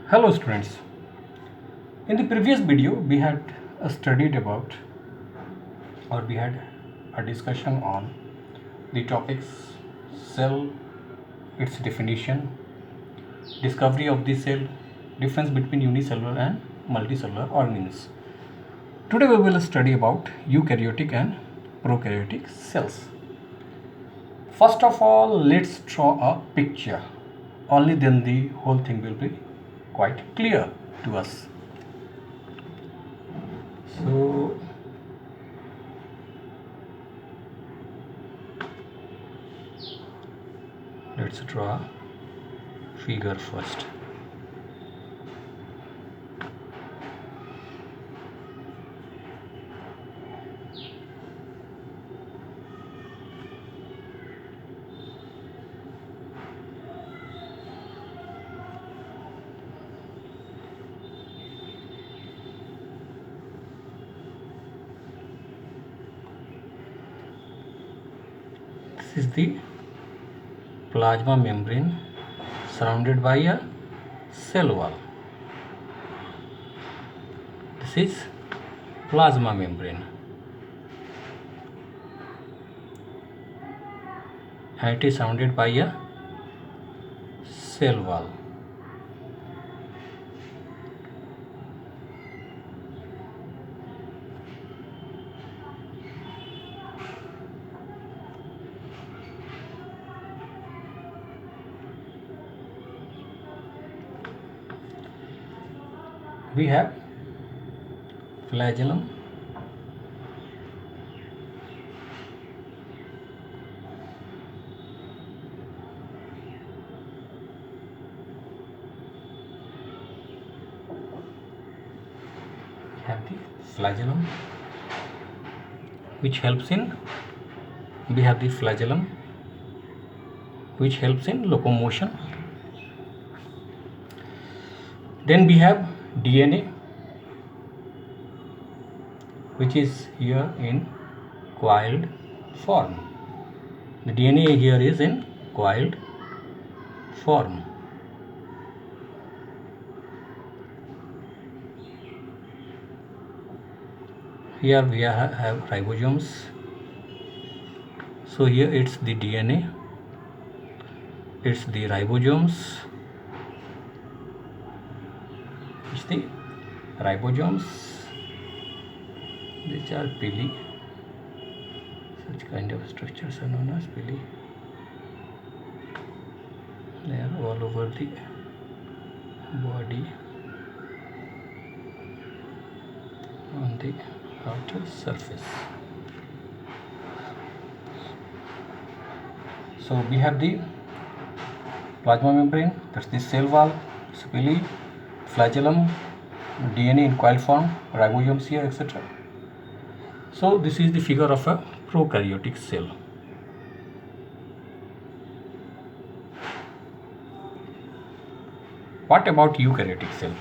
Hello students. In the previous video we had studied about or we had a discussion on the topics cell, its definition, discovery of the cell, difference between unicellular and multicellular organisms. Today we will study about eukaryotic and prokaryotic cells. First of all, let's draw a picture. Only then the whole thing will be quite clear to us. So let's draw figure first. This is the plasma membrane surrounded by a cell wall. This is plasma membrane and it is surrounded by a cell wall. We have flagellum, which helps in locomotion. Then we have DNA, which is here in coiled form. The DNA here is in coiled form. Here we have ribosomes. So here it's the DNA, it's the ribosomes. It's the ribosomes. These are pili. Such kind of structures are known as pili. They are all over the body on the outer surface. So we have the plasma membrane, that's the cell wall, pili, flagellum, DNA in coiled form, ribosomes here, etc. So this is the figure of a prokaryotic cell. What about eukaryotic cell?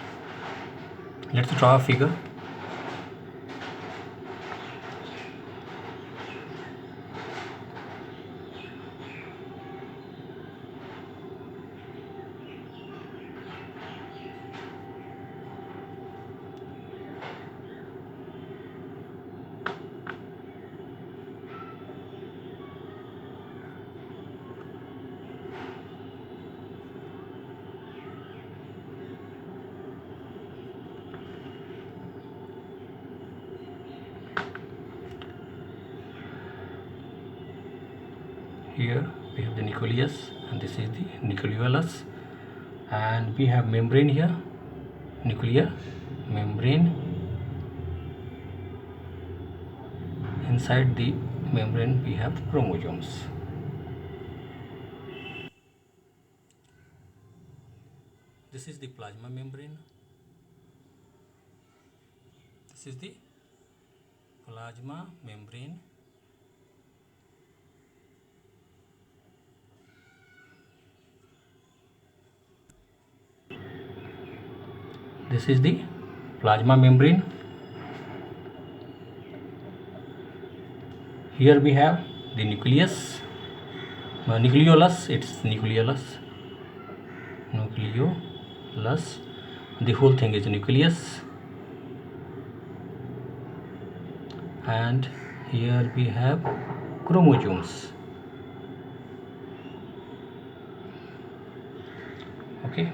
Let's draw a figure. Here we have the nucleus and this is the nucleolus, and we have membrane here, nuclear membrane. Inside the membrane we have chromosomes. This is the plasma membrane. This is the plasma membrane. This is the plasma membrane. Here we have the nucleus, nucleolus, it's nucleolus, The whole thing is nucleus, and here we have chromosomes. Okay.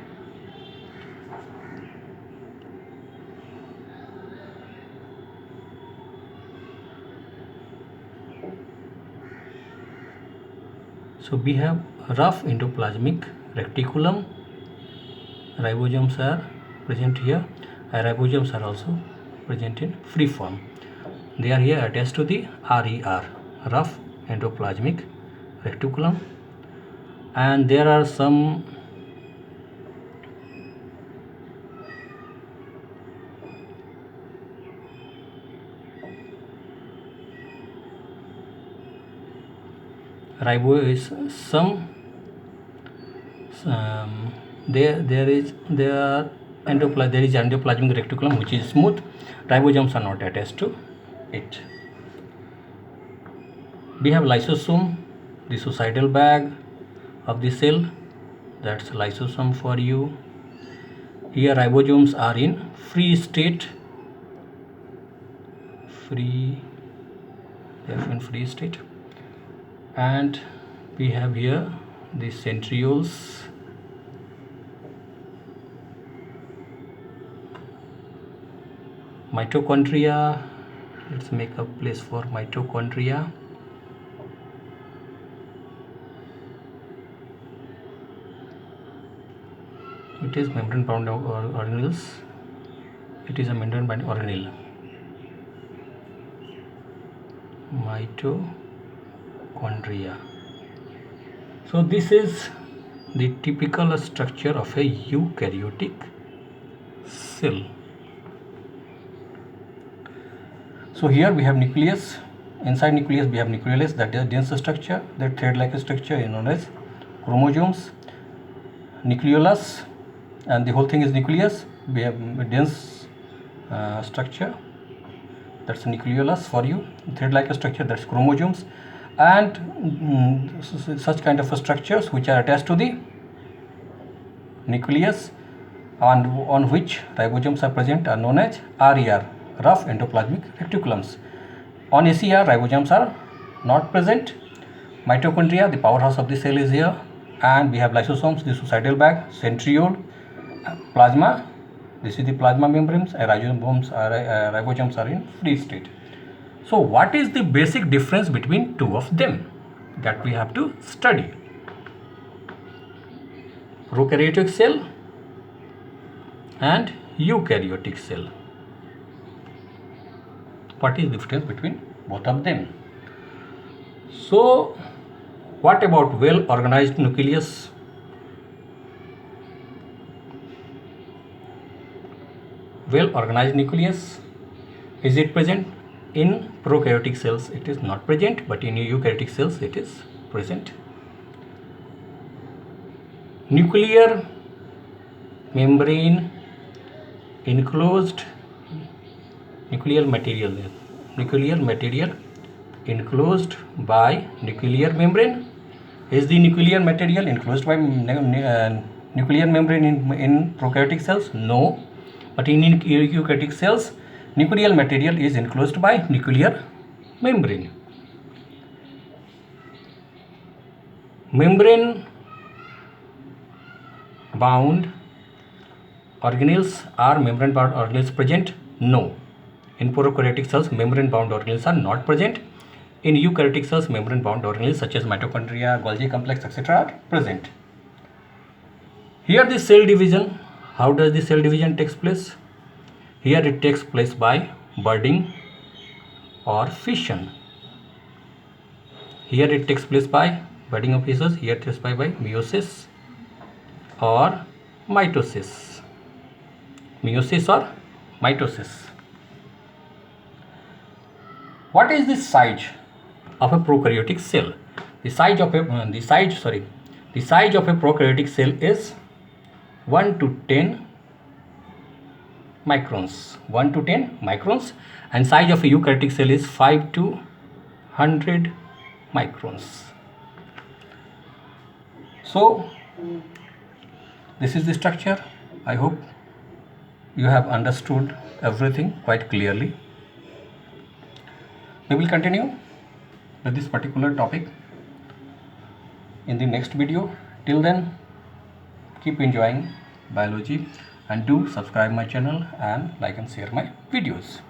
So we have rough endoplasmic reticulum. Ribosomes are present here, and ribosomes are also present in free form. They are here attached to the RER, rough endoplasmic reticulum, and there are some there is endoplasmic reticulum which is smooth. Ribosomes are not attached to it. We have lysosome, the suicidal bag of the cell. That's lysosome for you. Here ribosomes are in free state. They are in free state. And we have here the centrioles. Mitochondria. Let's make a place for mitochondria. It is membrane bound organelles. It is a membrane bound organelle. Mitochondria. So this is the typical structure of a eukaryotic cell. So here we have nucleus. Inside nucleus we have nucleolus, that is dense structure. That thread-like structure is known as chromosomes. Nucleolus, and the whole thing is nucleus. We have a dense structure, that's nucleolus for you. Thread-like structure, that's chromosomes, and such kind of structures which are attached to the nucleus and on which ribosomes are present are known as RER, rough endoplasmic reticulums. On ACR, ribosomes are not present. Mitochondria, the powerhouse of the cell, is here, and we have lysosomes, the suicidal bag, centriole, plasma. This is the plasma membranes, and ribosomes are in free state. So what is the basic difference between two of them that we have to study? Prokaryotic cell and eukaryotic cell. What is the difference between both of them? So what about well organized nucleus? Well organized nucleus, is it present? In prokaryotic cells it is not present, but in eukaryotic cells it is present. Nuclear membrane enclosed, nuclear material enclosed by nuclear membrane. Is the nuclear material enclosed by nuclear membrane in prokaryotic cells? No. But in eukaryotic cells, nuclear material is enclosed by nuclear membrane. Membrane bound organelles, are membrane bound organelles present? No. In prokaryotic cells, membrane bound organelles are not present. In eukaryotic cells, membrane bound organelles such as mitochondria, Golgi complex, etc. are present. Here the cell division. How does the cell division takes place? Here it takes place by budding or fission. Here it takes place by budding of fishes. Here it takes place by meiosis or mitosis. Meiosis or mitosis. What is the size of a prokaryotic cell? The size of a prokaryotic cell is 1 to 10 microns. 1 to 10 microns, and size of a eukaryotic cell is 5 to 100 microns. So this is the structure. I hope you have understood everything quite clearly. We will continue with this particular topic in the next video. Till then, keep enjoying biology and do subscribe my channel and like and share my videos.